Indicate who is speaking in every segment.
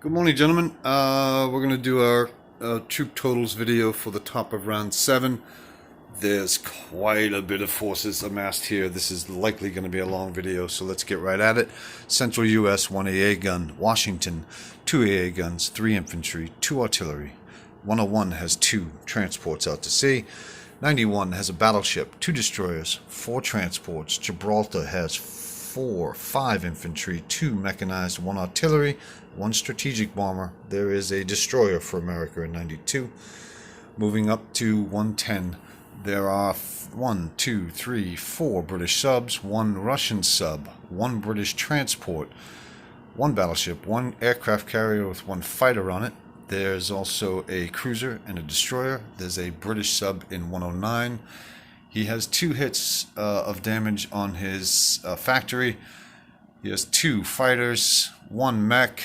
Speaker 1: Good morning, gentlemen. We're going to do our troop totals video for the top of round 7. There's quite a bit of forces amassed here. This is likely going to be a long video, so let's get right at it. Central U.S., 1 AA gun. Washington, 2 AA guns, 3 infantry, 2 artillery. 101 has 2 transports out to sea. 91 has a battleship, 2 destroyers, 4 transports. Gibraltar has 5 infantry, 2 mechanized, 1 artillery, 1 strategic bomber. There is a destroyer for America in 92. Moving up to 110, there are 4 British subs, 1 Russian sub, 1 British transport, 1 battleship, 1 aircraft carrier with 1 fighter on it. There's also a cruiser and a destroyer. There's a British sub in 109. He has 2 hits of damage on his factory. He has 2 fighters, 1 mech,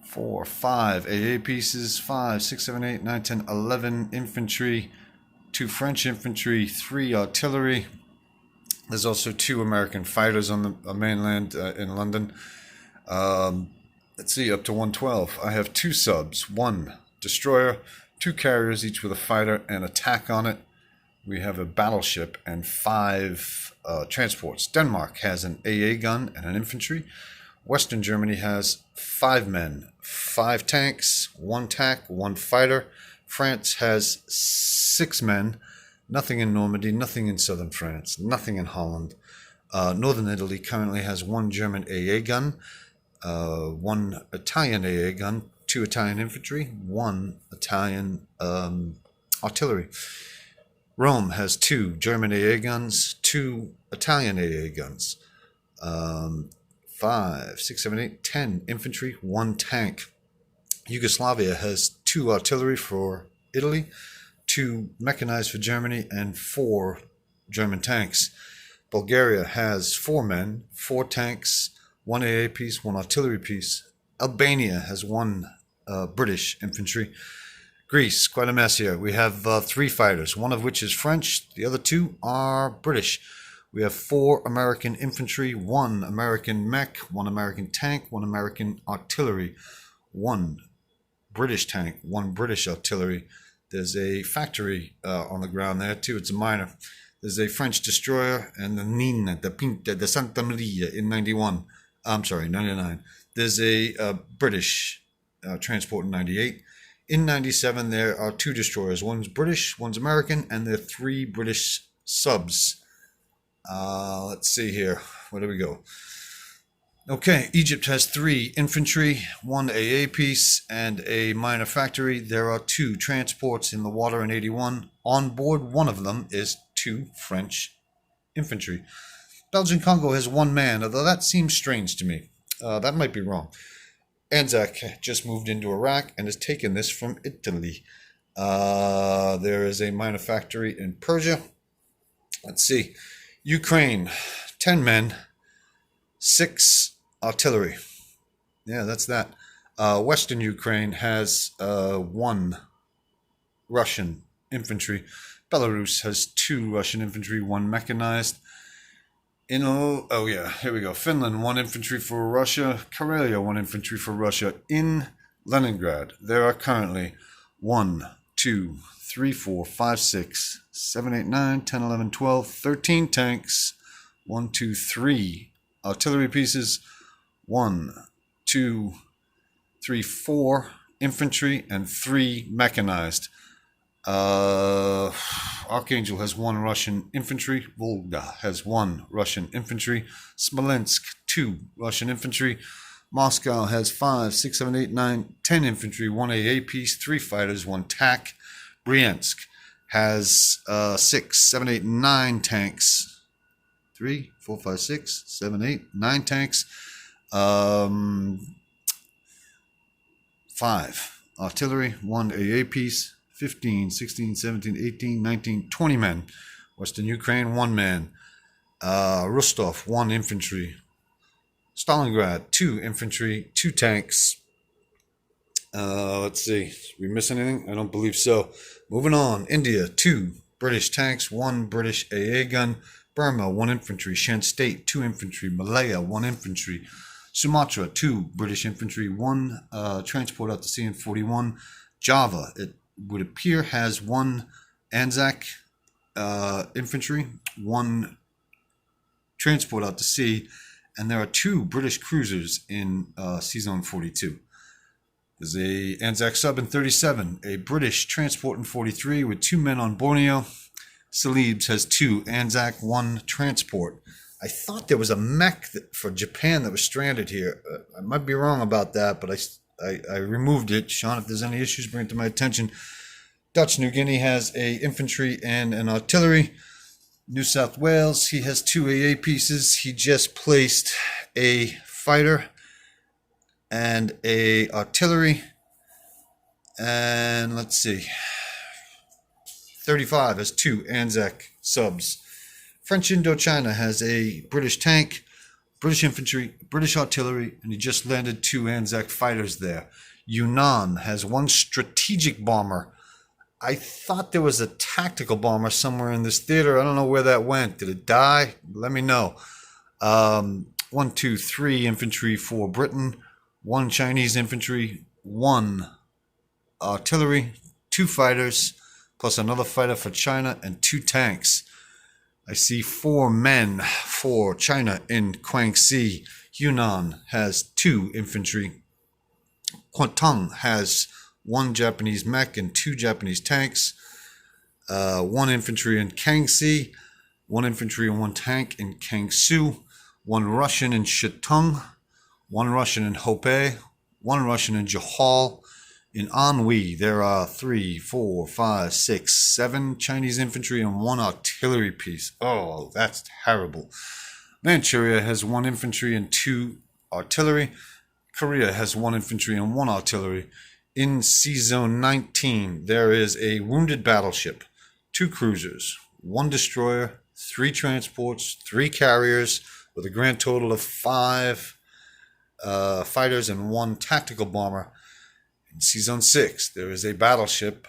Speaker 1: 5 AA pieces, 5, 6, 7, 8, 9, 10, 11 infantry, 2 French infantry, 3 artillery. There's also 2 American fighters on the mainland in London. Let's see, up to 112. I have 2 subs, 1 destroyer, 2 carriers, each with a fighter and attack on it. We have a battleship and 5 transports. Denmark has an AA gun and an infantry. Western Germany has 5 men, 5 tanks, 1 tac, 1 fighter. France has 6 men. Nothing in Normandy, nothing in southern France, nothing in Holland. Northern Italy currently has 1 German AA gun, 1 Italian AA gun, 2 Italian infantry, 1 Italian artillery. Rome has 2 German AA guns, 2 Italian AA guns, 5, 6, 7, 8, 10 infantry, 1 tank. Yugoslavia has 2 artillery for Italy, 2 mechanized for Germany, and 4 German tanks. Bulgaria has 4 men, 4 tanks, 1 AA piece, 1 artillery piece. Albania has 1 British infantry. Greece, quite a mess here. We have 3 fighters, 1 of which is French. The other 2 are British. We have 4 American infantry, 1 American mech, 1 American tank, 1 American artillery, 1 British tank, 1 British artillery. There's a factory on the ground there too. It's a minor. There's a French destroyer and the Nina, the Pinta, the Santa Maria in 91. I'm sorry, 99. There's a British transport in 98. In 97, there are 2 destroyers. One's British, one's American, and there are 3 British subs. Let's see here. Where do we go? Okay, Egypt has 3 infantry, 1 AA piece, and a minor factory. There are 2 transports in the water in 81. On board one of them is 2 French infantry. Belgian Congo has 1 man, although that seems strange to me. That might be wrong. Anzac just moved into Iraq and has taken this from Italy. There is a minor factory in Persia. Let's see. Ukraine, 10 men, 6 artillery. Yeah, that's that. Western Ukraine has 1 Russian infantry. Belarus has 2 Russian infantry, 1 mechanized. Here we go. Finland, 1 infantry for Russia. Karelia, 1 infantry for Russia. In Leningrad, there are currently 1, 2, 3, 4, 5, 6, 7, 8, 9, 10, 11, 12, 13 tanks, 1, 2, 3 artillery pieces, 1, 2, 3, 4 infantry, and 3 mechanized. Archangel has 1 Russian infantry. Volga has 1 Russian infantry. Smolensk, 2 Russian infantry. Moscow has 5, 6, 7, 8, 9, 10 infantry, 1 AA piece, 3 fighters, 1 tac. Bryansk has 6, 7, 8, 9 tanks. 3, 4, 5, 6, 7, 8, 9 tanks. 5 artillery, 1 AA piece. 15, 16, 17, 18, 19, 20 men. Western Ukraine, 1 man. Rostov, 1 infantry. Stalingrad, 2 infantry, 2 tanks. Let's see. Did we miss anything? I don't believe so. Moving on. India, 2 British tanks, 1 British AA gun. Burma, 1 infantry. Shan State, 2 infantry. Malaya, 1 infantry. Sumatra, 2 British infantry, 1 transport out to sea, and 41. Java, it would appear, has 1 Anzac infantry, 1 transport out to sea, and there are 2 British cruisers in Sea Zone 42. There's a Anzac sub in 37, a British transport in 43 with 2 men on Borneo. Celebes has 2 Anzac, 1 transport. I thought there was a mech for Japan that was stranded here. I might be wrong about that, but I removed it. Sean, if there's any issues, bring it to my attention. Dutch New Guinea has a infantry and an artillery. New South Wales, he has 2 AA pieces. He just placed a fighter and a artillery. And let's see. 35 has 2 Anzac subs. French Indochina has a British tank, British infantry, British artillery, and he just landed 2 Anzac fighters there. Yunnan has 1 strategic bomber. I thought there was a tactical bomber somewhere in this theater. I don't know where that went. Did it die? Let me know. 1, 2, 3 infantry for Britain, 1 Chinese infantry, 1 artillery, 2 fighters, plus another fighter for China, and 2 tanks. I see 4 men for China in Guangxi. Yunnan has 2 infantry. Kwantung has 1 Japanese mech and 2 Japanese tanks. 1 infantry in Kangxi, 1 infantry and 1 tank in Kangsu, 1 Russian in Shatong, 1 Russian in Hopei, 1 Russian in Johal. In Anhui, there are 3, 4, 5, 6, 7 Chinese infantry and 1 artillery piece. Oh, that's terrible. Manchuria has 1 infantry and 2 artillery. Korea has 1 infantry and 1 artillery. In Sea Zone 19, there is a wounded battleship, 2 cruisers, 1 destroyer, 3 transports, 3 carriers, with a grand total of 5 fighters and 1 tactical bomber. In Sea Zone 6, there is a battleship,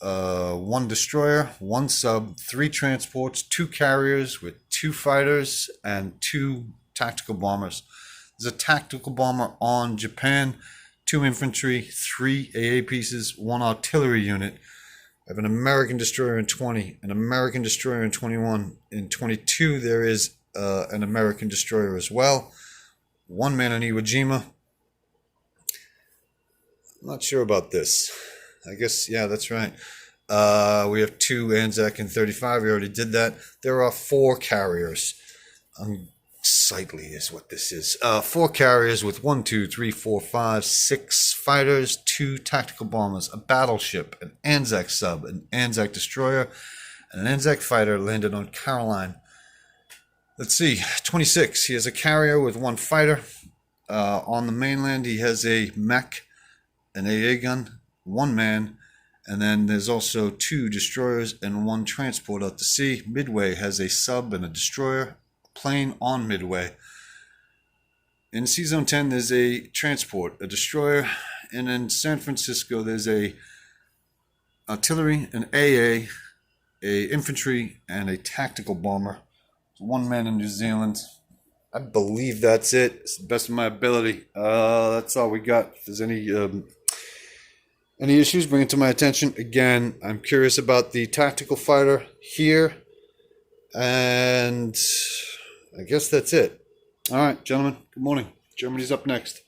Speaker 1: 1 destroyer, 1 sub, 3 transports, 2 carriers with 2 fighters and 2 tactical bombers. There's a tactical bomber on Japan, 2 infantry, 3 AA pieces, 1 artillery unit. I have an American destroyer in 20, an American destroyer in 21. In 22, there is an American destroyer as well. 1 man in Iwo Jima. I'm not sure about this. I guess, yeah, that's right. We have 2 Anzac and 35. We already did that. There are 4 carriers. Unsightly is what this is. 4 carriers with 1, 2, 3, 4, 5, 6 fighters, 2 tactical bombers, a battleship, an Anzac sub, an Anzac destroyer, and an Anzac fighter landed on Caroline. Let's see. 26. He has a carrier with 1 fighter. On the mainland, he has a mech, an AA gun, 1 man, and then there's also 2 destroyers and 1 transport out to sea. Midway has a sub and a destroyer, a plane on Midway. In Sea Zone 10, there's a transport, a destroyer, and in San Francisco, there's a artillery, an AA, a infantry, and a tactical bomber. 1 man in New Zealand. I believe that's it. It's the best of my ability. That's all we got. If there's any issues, bring it to my attention. Again, I'm curious about the tactical fighter here. And I guess that's it. All right, gentlemen, good morning. Germany's up next.